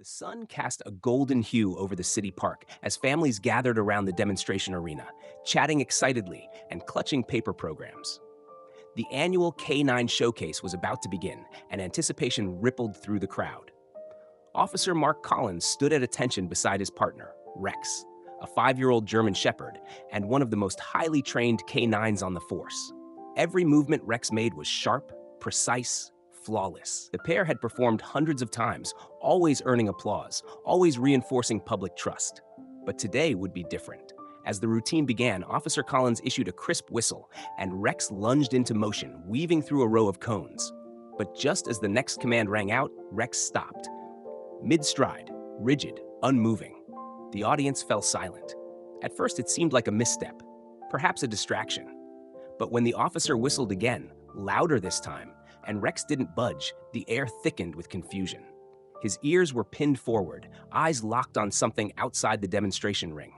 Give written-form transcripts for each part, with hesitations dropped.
The sun cast a golden hue over the city park as families gathered around the demonstration arena, chatting excitedly and clutching paper programs. The annual K9 showcase was about to begin, and anticipation rippled through the crowd. Officer Mark Collins stood at attention beside his partner, Rex, a 5-year-old German Shepherd and one of the most highly trained K9s on the force. Every movement Rex made was sharp, precise, flawless. The pair had performed hundreds of times, always earning applause, always reinforcing public trust. But today would be different. As the routine began, Officer Collins issued a crisp whistle, and Rex lunged into motion, weaving through a row of cones. But just as the next command rang out, Rex stopped. Mid-stride, rigid, unmoving. The audience fell silent. At first, it seemed like a misstep, perhaps a distraction. But when the officer whistled again, louder this time, and Rex didn't budge, the air thickened with confusion. His ears were pinned forward, eyes locked on something outside the demonstration ring.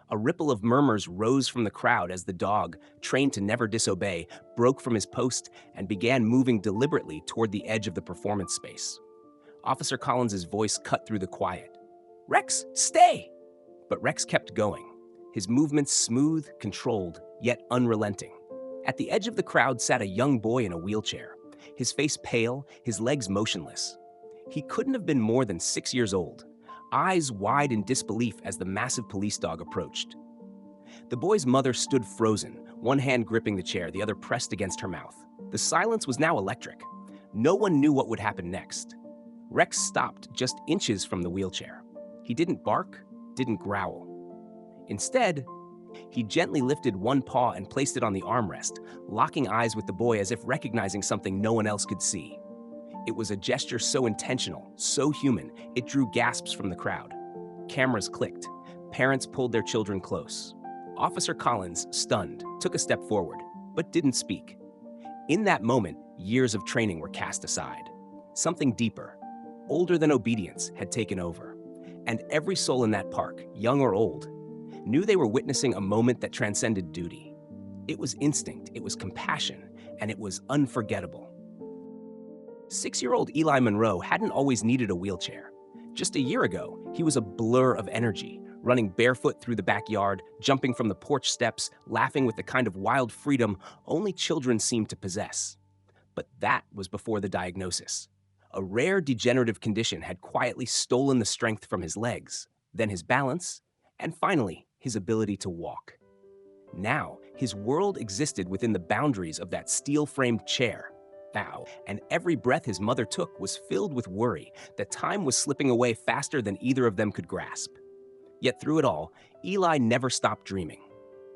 A ripple of murmurs rose from the crowd as the dog, trained to never disobey, broke from his post and began moving deliberately toward the edge of the performance space. Officer Collins's voice cut through the quiet. "Rex, stay!" But Rex kept going, his movements smooth, controlled, yet unrelenting. At the edge of the crowd sat a young boy in a wheelchair, his face pale, his legs motionless. He couldn't have been more than 6 years old, eyes wide in disbelief as the massive police dog approached. The boy's mother stood frozen, one hand gripping the chair, the other pressed against her mouth. The silence was now electric. No one knew what would happen next. Rex stopped just inches from the wheelchair. He didn't bark, didn't growl. Instead, he gently lifted one paw and placed it on the armrest, locking eyes with the boy as if recognizing something no one else could see. It was a gesture so intentional, so human, it drew gasps from the crowd. Cameras clicked. Parents pulled their children close. Officer Collins, stunned, took a step forward, but didn't speak. In that moment, years of training were cast aside. Something deeper, older than obedience, had taken over. And every soul in that park, young or old, knew they were witnessing a moment that transcended duty. It was instinct, it was compassion, and it was unforgettable. 6-year-old Eli Monroe hadn't always needed a wheelchair. Just a year ago, he was a blur of energy, running barefoot through the backyard, jumping from the porch steps, laughing with the kind of wild freedom only children seem to possess. But that was before the diagnosis. A rare degenerative condition had quietly stolen the strength from his legs, then his balance, and finally, his ability to walk. Now, his world existed within the boundaries of that steel-framed chair. Now, and every breath his mother took was filled with worry that time was slipping away faster than either of them could grasp. Yet through it all, Eli never stopped dreaming.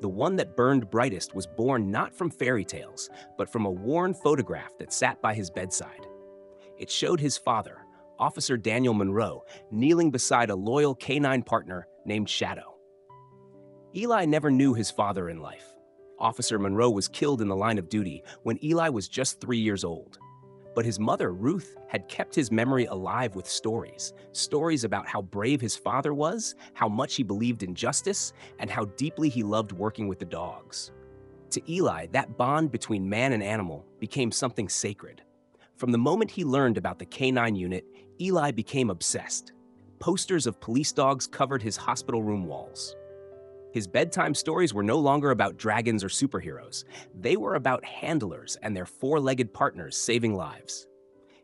The one that burned brightest was born not from fairy tales, but from a worn photograph that sat by his bedside. It showed his father, Officer Daniel Monroe, kneeling beside a loyal K9 partner named Shadow. Eli never knew his father in life. Officer Monroe was killed in the line of duty when Eli was just 3 years old. But his mother, Ruth, had kept his memory alive with stories. Stories about how brave his father was, how much he believed in justice, and how deeply he loved working with the dogs. To Eli, that bond between man and animal became something sacred. From the moment he learned about the K9 unit, Eli became obsessed. Posters of police dogs covered his hospital room walls. His bedtime stories were no longer about dragons or superheroes. They were about handlers and their 4-legged partners saving lives.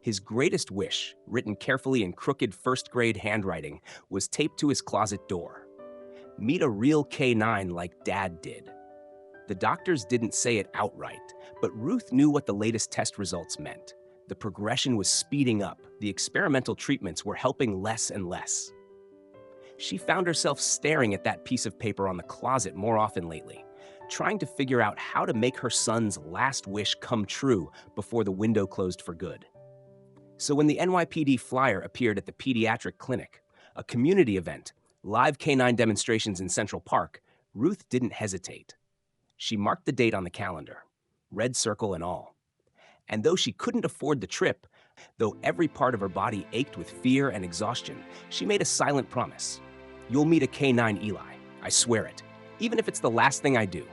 His greatest wish, written carefully in crooked first-grade handwriting, was taped to his closet door. Meet a real K9 like Dad did. The doctors didn't say it outright, but Ruth knew what the latest test results meant. The progression was speeding up. The experimental treatments were helping less and less. She found herself staring at that piece of paper on the closet more often lately, trying to figure out how to make her son's last wish come true before the window closed for good. So when the NYPD flyer appeared at the pediatric clinic, a community event, live K9 demonstrations in Central Park, Ruth didn't hesitate. She marked the date on the calendar, red circle and all. And though she couldn't afford the trip, though every part of her body ached with fear and exhaustion, she made a silent promise. "You'll meet a K9 Eli, I swear it, even if it's the last thing I do."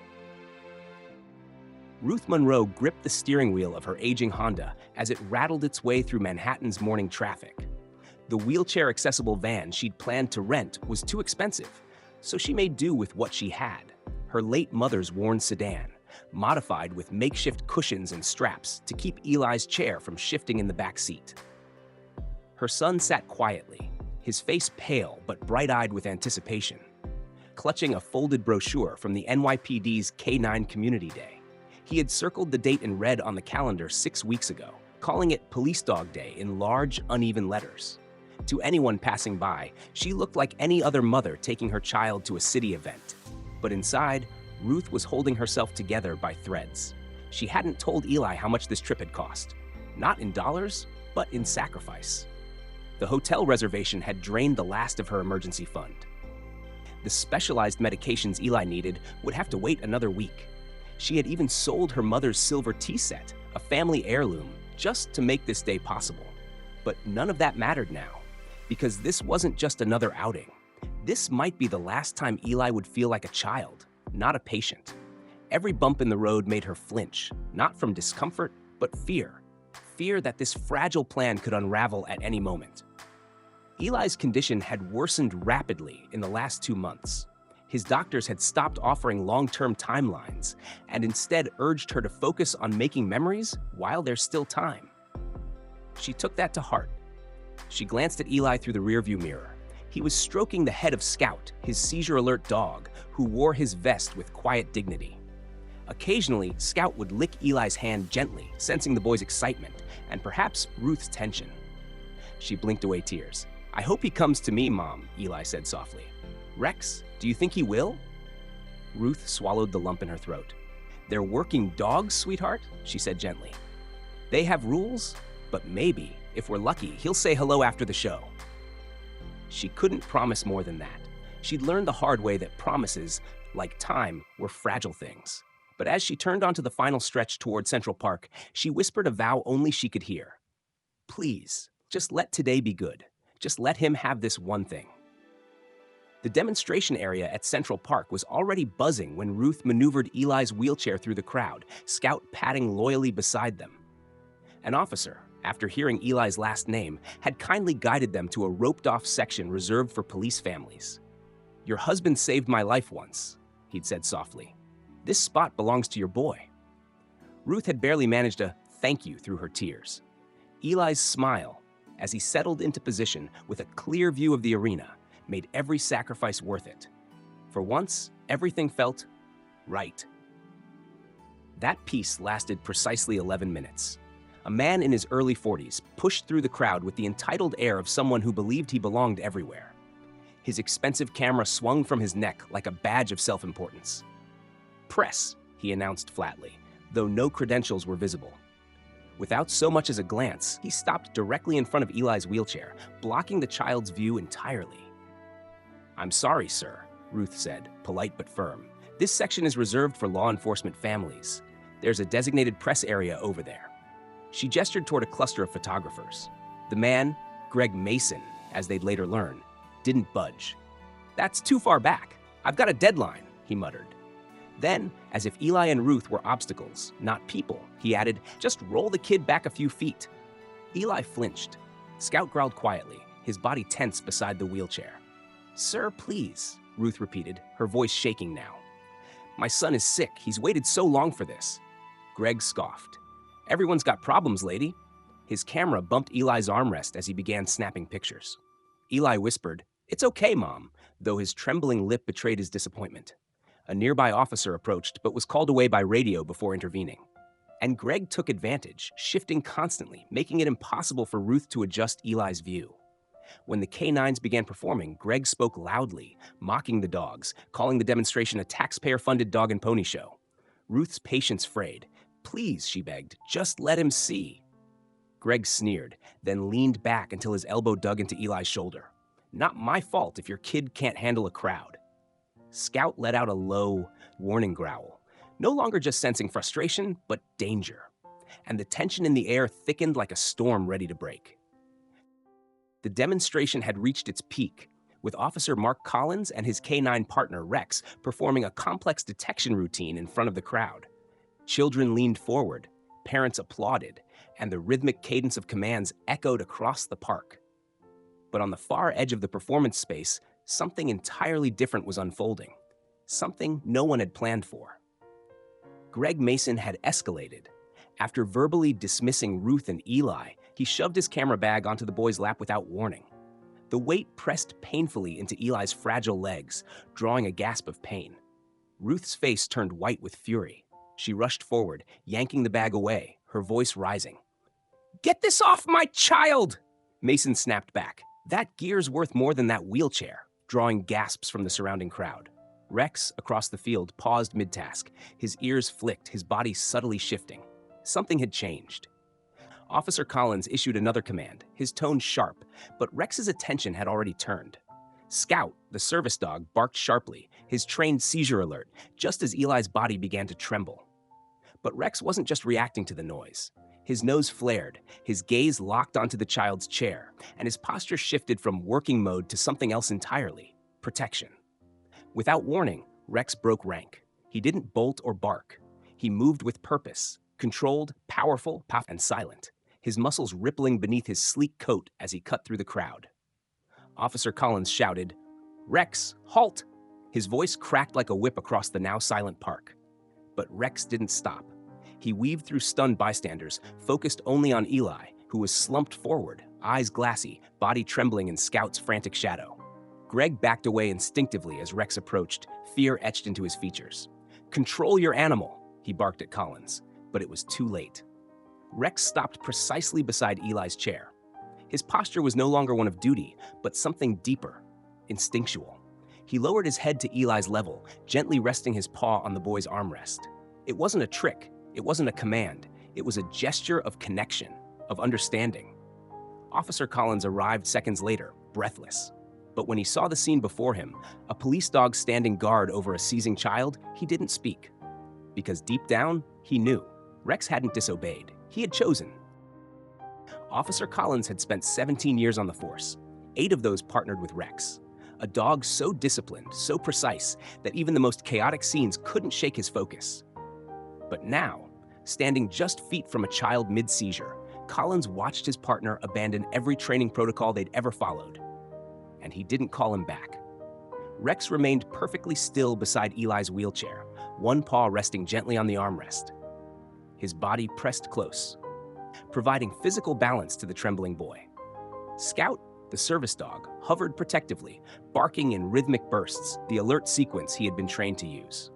Ruth Monroe gripped the steering wheel of her aging Honda as it rattled its way through Manhattan's morning traffic. The wheelchair-accessible van she'd planned to rent was too expensive, so she made do with what she had, her late mother's worn sedan, modified with makeshift cushions and straps to keep Eli's chair from shifting in the back seat. Her son sat quietly, his face pale but bright-eyed with anticipation, clutching a folded brochure from the NYPD's K9 Community Day. He had circled the date in red on the calendar 6 weeks ago, calling it Police Dog Day in large, uneven letters. To anyone passing by, she looked like any other mother taking her child to a city event. But inside, Ruth was holding herself together by threads. She hadn't told Eli how much this trip had cost. Not in dollars, but in sacrifice. The hotel reservation had drained the last of her emergency fund. The specialized medications Eli needed would have to wait another week. She had even sold her mother's silver tea set, a family heirloom, just to make this day possible. But none of that mattered now, because this wasn't just another outing. This might be the last time Eli would feel like a child, not a patient. Every bump in the road made her flinch, not from discomfort, but fear. Fear that this fragile plan could unravel at any moment. Eli's condition had worsened rapidly in the last 2 months. His doctors had stopped offering long-term timelines and instead urged her to focus on making memories while there's still time. She took that to heart. She glanced at Eli through the rearview mirror. He was stroking the head of Scout, his seizure-alert dog, who wore his vest with quiet dignity. Occasionally, Scout would lick Eli's hand gently, sensing the boy's excitement and perhaps Ruth's tension. She blinked away tears. "I hope he comes to me, Mom," Eli said softly. "Rex, do you think he will?" Ruth swallowed the lump in her throat. "They're working dogs, sweetheart," she said gently. "They have rules, but maybe, if we're lucky, he'll say hello after the show." She couldn't promise more than that. She'd learned the hard way that promises, like time, were fragile things. But as she turned onto the final stretch toward Central Park, she whispered a vow only she could hear. "Please, just let today be good. Just let him have this one thing." The demonstration area at Central Park was already buzzing when Ruth maneuvered Eli's wheelchair through the crowd, Scout padding loyally beside them. An officer, after hearing Eli's last name, had kindly guided them to a roped-off section reserved for police families. "Your husband saved my life once," he'd said softly. "This spot belongs to your boy." Ruth had barely managed a thank you through her tears. Eli's smile, as he settled into position with a clear view of the arena, made every sacrifice worth it. For once, everything felt right. That piece lasted precisely 11 minutes. A man in his early 40s pushed through the crowd with the entitled air of someone who believed he belonged everywhere. His expensive camera swung from his neck like a badge of self-importance. "Press," he announced flatly, though no credentials were visible. Without so much as a glance, he stopped directly in front of Eli's wheelchair, blocking the child's view entirely. "I'm sorry, sir," Ruth said, polite but firm. "This section is reserved for law enforcement families. There's a designated press area over there." She gestured toward a cluster of photographers. The man, Greg Mason, as they'd later learn, didn't budge. "That's too far back. I've got a deadline," he muttered. Then, as if Eli and Ruth were obstacles, not people, he added, "Just roll the kid back a few feet." Eli flinched. Scout growled quietly, his body tense beside the wheelchair. "Sir, please," Ruth repeated, her voice shaking now. "My son is sick. He's waited so long for this." Greg scoffed. "Everyone's got problems, lady." His camera bumped Eli's armrest as he began snapping pictures. Eli whispered, "It's okay, Mom," though his trembling lip betrayed his disappointment. A nearby officer approached, but was called away by radio before intervening. And Greg took advantage, shifting constantly, making it impossible for Ruth to adjust Eli's view. When the K9s began performing, Greg spoke loudly, mocking the dogs, calling the demonstration a taxpayer-funded dog and pony show. Ruth's patience frayed. "Please," she begged, "just let him see." Greg sneered, then leaned back until his elbow dug into Eli's shoulder. "Not my fault if your kid can't handle a crowd." Scout let out a low, warning growl, no longer just sensing frustration, but danger. And the tension in the air thickened like a storm ready to break. The demonstration had reached its peak, with Officer Mark Collins and his K9 partner, Rex, performing a complex detection routine in front of the crowd. Children leaned forward, parents applauded, and the rhythmic cadence of commands echoed across the park. But on the far edge of the performance space, something entirely different was unfolding. Something no one had planned for. Greg Mason had escalated. After verbally dismissing Ruth and Eli, he shoved his camera bag onto the boy's lap without warning. The weight pressed painfully into Eli's fragile legs, drawing a gasp of pain. Ruth's face turned white with fury. She rushed forward, yanking the bag away, her voice rising. "Get this off my child!" Mason snapped back. "That gear's worth more than that wheelchair," drawing gasps from the surrounding crowd. Rex, across the field, paused mid-task. His ears flicked, his body subtly shifting. Something had changed. Officer Collins issued another command, his tone sharp, but Rex's attention had already turned. Scout, the service dog, barked sharply, his trained seizure alert, just as Eli's body began to tremble. But Rex wasn't just reacting to the noise. His nose flared, his gaze locked onto the child's chair, and his posture shifted from working mode to something else entirely, protection. Without warning, Rex broke rank. He didn't bolt or bark. He moved with purpose, controlled, powerful, and silent, his muscles rippling beneath his sleek coat as he cut through the crowd. Officer Collins shouted, "Rex, halt!" His voice cracked like a whip across the now silent park. But Rex didn't stop. He weaved through stunned bystanders, focused only on Eli, who was slumped forward, eyes glassy, body trembling in Scout's frantic shadow. Greg backed away instinctively as Rex approached, fear etched into his features. "Control your animal," he barked at Collins, but it was too late. Rex stopped precisely beside Eli's chair. His posture was no longer one of duty, but something deeper, instinctual. He lowered his head to Eli's level, gently resting his paw on the boy's armrest. It wasn't a trick, it wasn't a command, it was a gesture of connection, of understanding. Officer Collins arrived seconds later, breathless. But when he saw the scene before him, a police dog standing guard over a seizing child, he didn't speak. Because deep down, he knew. Rex hadn't disobeyed. He had chosen. Officer Collins had spent 17 years on the force. 8 of those partnered with Rex. A dog so disciplined, so precise, that even the most chaotic scenes couldn't shake his focus. But now, standing just feet from a child mid-seizure, Collins watched his partner abandon every training protocol they'd ever followed. And he didn't call him back. Rex remained perfectly still beside Eli's wheelchair, one paw resting gently on the armrest. His body pressed close, providing physical balance to the trembling boy. Scout, the service dog, hovered protectively, barking in rhythmic bursts, the alert sequence he had been trained to use.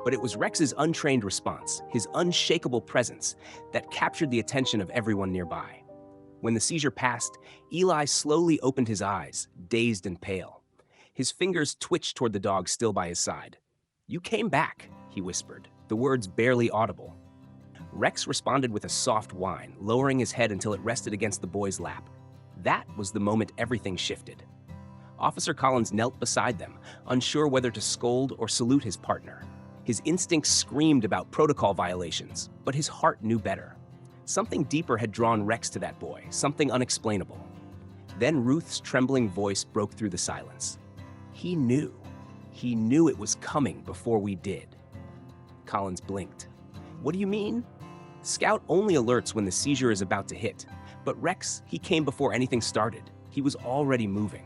But it was Rex's untrained response, his unshakable presence, that captured the attention of everyone nearby. When the seizure passed, Eli slowly opened his eyes, dazed and pale. His fingers twitched toward the dog still by his side. "You came back," he whispered, the words barely audible. Rex responded with a soft whine, lowering his head until it rested against the boy's lap. That was the moment everything shifted. Officer Collins knelt beside them, unsure whether to scold or salute his partner. His instincts screamed about protocol violations, but his heart knew better. Something deeper had drawn Rex to that boy, something unexplainable. Then Ruth's trembling voice broke through the silence. He knew. He knew it was coming before we did. Collins blinked. "What do you mean?" Scout only alerts when the seizure is about to hit, but Rex, he came before anything started. He was already moving.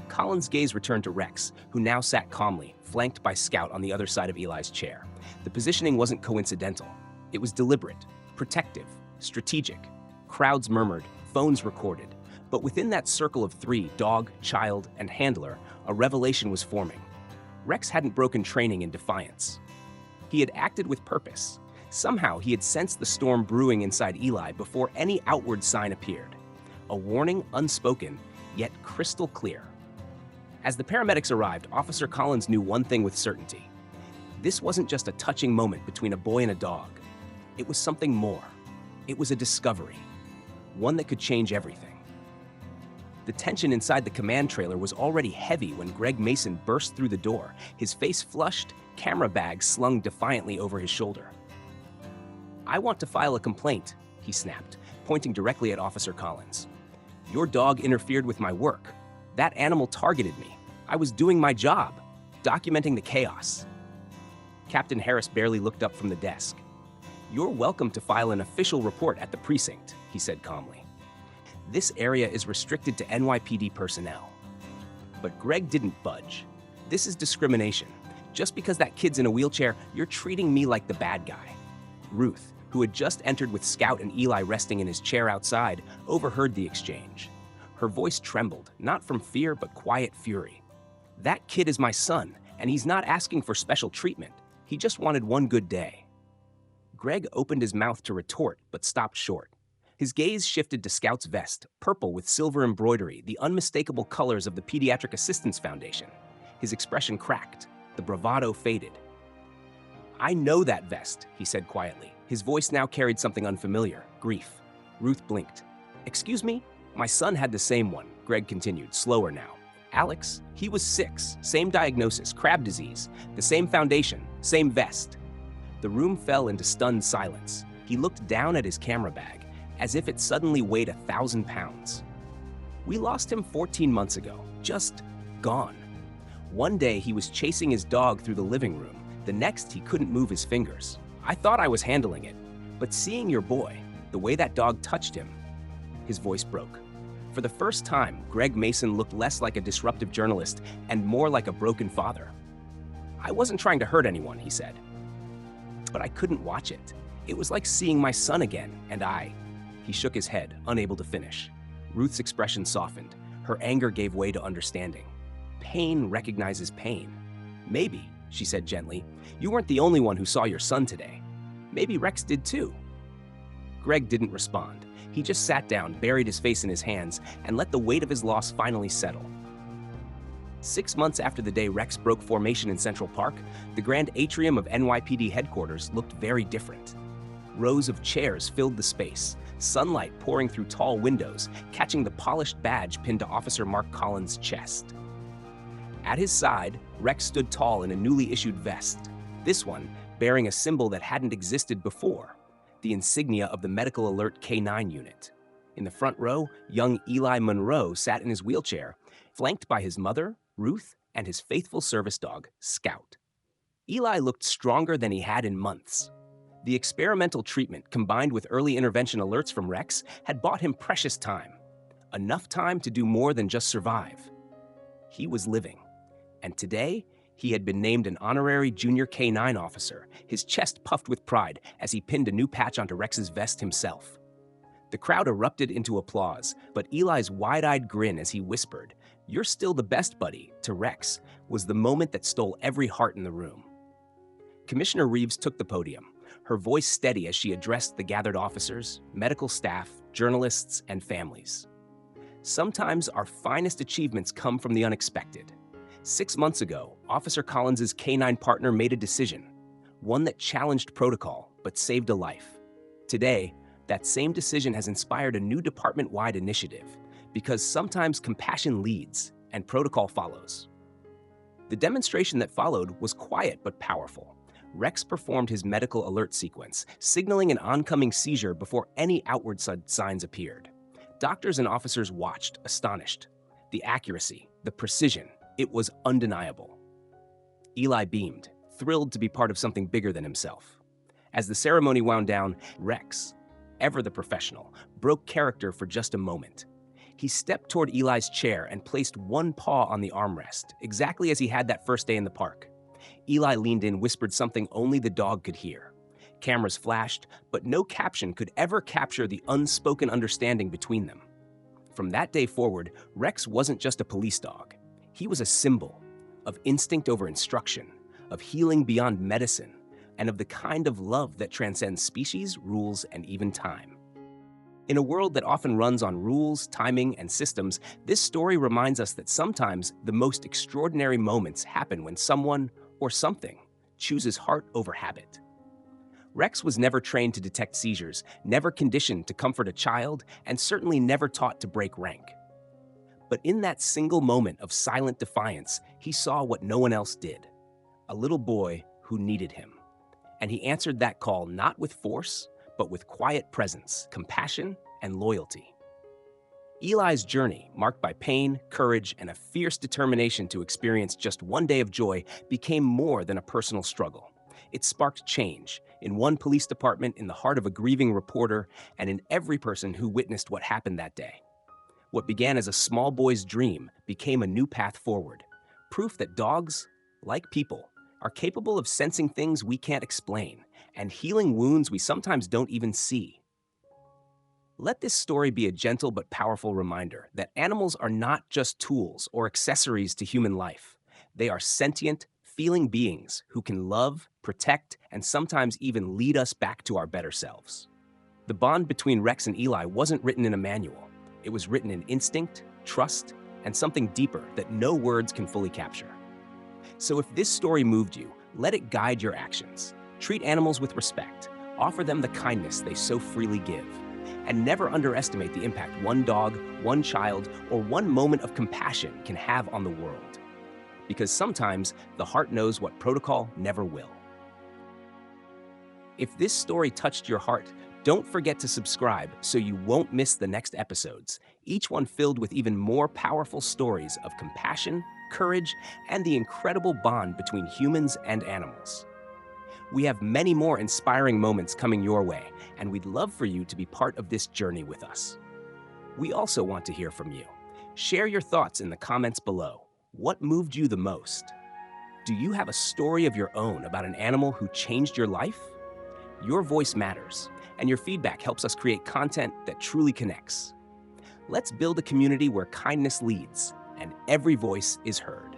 Collins' gaze returned to Rex, who now sat calmly, flanked by Scout on the other side of Eli's chair. The positioning wasn't coincidental. It was deliberate, protective, strategic. Crowds murmured, phones recorded. But within that circle of 3, dog, child, and handler, a revelation was forming. Rex hadn't broken training in defiance. He had acted with purpose. Somehow he had sensed the storm brewing inside Eli before any outward sign appeared. A warning unspoken, yet crystal clear. As the paramedics arrived, Officer Collins knew one thing with certainty. This wasn't just a touching moment between a boy and a dog. It was something more. It was a discovery, one that could change everything. The tension inside the command trailer was already heavy when Greg Mason burst through the door, his face flushed, camera bag slung defiantly over his shoulder. "I want to file a complaint," he snapped, pointing directly at Officer Collins. "Your dog interfered with my work. That animal targeted me. I was doing my job, documenting the chaos." Captain Harris barely looked up from the desk. "You're welcome to file an official report at the precinct," he said calmly. This area is restricted to NYPD personnel. But Greg didn't budge. This is discrimination. Just because that kid's in a wheelchair, you're treating me like the bad guy. Ruth, who had just entered with Scout and Eli resting in his chair outside, overheard the exchange. Her voice trembled, not from fear, but quiet fury. That kid is my son, and he's not asking for special treatment. He just wanted one good day. Greg opened his mouth to retort, but stopped short. His gaze shifted to Scout's vest, purple with silver embroidery, the unmistakable colors of the Pediatric Assistance Foundation. His expression cracked. The bravado faded. "I know that vest," he said quietly. His voice now carried something unfamiliar, grief. Ruth blinked. "Excuse me? My son had the same one," Greg continued, slower now. "Alex, he was 6, same diagnosis, Crab disease, the same foundation, same vest." The room fell into stunned silence. He looked down at his camera bag, as if it suddenly weighed 1,000 pounds. "We lost him 14 months ago, just gone. One day he was chasing his dog through the living room. The next he couldn't move his fingers. I thought I was handling it, but seeing your boy, the way that dog touched him," his voice broke. For the first time, Greg Mason looked less like a disruptive journalist and more like a broken father. "I wasn't trying to hurt anyone," he said. "But I couldn't watch it. It was like seeing my son again, and He shook his head, unable to finish. Ruth's expression softened. Her anger gave way to understanding. Pain recognizes pain. "Maybe," she said gently, "you weren't the only one who saw your son today. Maybe Rex did too." Greg didn't respond. He just sat down, buried his face in his hands, and let the weight of his loss finally settle. 6 months after the day Rex broke formation in Central Park, the grand atrium of NYPD headquarters looked very different. Rows of chairs filled the space, sunlight pouring through tall windows, catching the polished badge pinned to Officer Mark Collins' chest. At his side, Rex stood tall in a newly issued vest, this one bearing a symbol that hadn't existed before, the insignia of the Medical Alert K9 unit. In the front row, young Eli Monroe sat in his wheelchair, flanked by his mother, Ruth, and his faithful service dog, Scout. Eli looked stronger than he had in months. The experimental treatment, combined with early intervention alerts from Rex, had bought him precious time. Enough time to do more than just survive. He was living. And today, he had been named an honorary junior K9 officer, his chest puffed with pride as he pinned a new patch onto Rex's vest himself. The crowd erupted into applause, but Eli's wide-eyed grin as he whispered, "You're still the best, buddy," to Rex, was the moment that stole every heart in the room. Commissioner Reeves took the podium, her voice steady as she addressed the gathered officers, medical staff, journalists, and families. Sometimes our finest achievements come from the unexpected. 6 months ago, Officer Collins's K9 partner made a decision, one that challenged protocol but saved a life. Today, that same decision has inspired a new department-wide initiative, because sometimes compassion leads and protocol follows. The demonstration that followed was quiet but powerful. Rex performed his medical alert sequence, signaling an oncoming seizure before any outward signs appeared. Doctors and officers watched, astonished. The accuracy, the precision, it was undeniable. Eli beamed, thrilled to be part of something bigger than himself. As the ceremony wound down, Rex, ever the professional, broke character for just a moment. He stepped toward Eli's chair and placed one paw on the armrest, exactly as he had that first day in the park. Eli leaned in, whispered something only the dog could hear. Cameras flashed, but no caption could ever capture the unspoken understanding between them. From that day forward, Rex wasn't just a police dog. He was a symbol of instinct over instruction, of healing beyond medicine, and of the kind of love that transcends species, rules, and even time. In a world that often runs on rules, timing, and systems, this story reminds us that sometimes the most extraordinary moments happen when someone or something chooses heart over habit. Rex was never trained to detect seizures, never conditioned to comfort a child, and certainly never taught to break rank. But in that single moment of silent defiance, he saw what no one else did, a little boy who needed him. And he answered that call not with force, but with quiet presence, compassion, and loyalty. Eli's journey, marked by pain, courage, and a fierce determination to experience just one day of joy, became more than a personal struggle. It sparked change in one police department, in the heart of a grieving reporter, and in every person who witnessed what happened that day. What began as a small boy's dream became a new path forward. Proof that dogs, like people, are capable of sensing things we can't explain and healing wounds we sometimes don't even see. Let this story be a gentle but powerful reminder that animals are not just tools or accessories to human life. They are sentient, feeling beings who can love, protect, and sometimes even lead us back to our better selves. The bond between Rex and Eli wasn't written in a manual. It was written in instinct, trust, and something deeper that no words can fully capture. So if this story moved you, let it guide your actions. Treat animals with respect, offer them the kindness they so freely give, and never underestimate the impact one dog, one child, or one moment of compassion can have on the world. Because sometimes the heart knows what protocol never will. If this story touched your heart, don't forget to subscribe so you won't miss the next episodes, each one filled with even more powerful stories of compassion, courage, and the incredible bond between humans and animals. We have many more inspiring moments coming your way, and we'd love for you to be part of this journey with us. We also want to hear from you. Share your thoughts in the comments below. What moved you the most? Do you have a story of your own about an animal who changed your life? Your voice matters, and your feedback helps us create content that truly connects. Let's build a community where kindness leads and every voice is heard.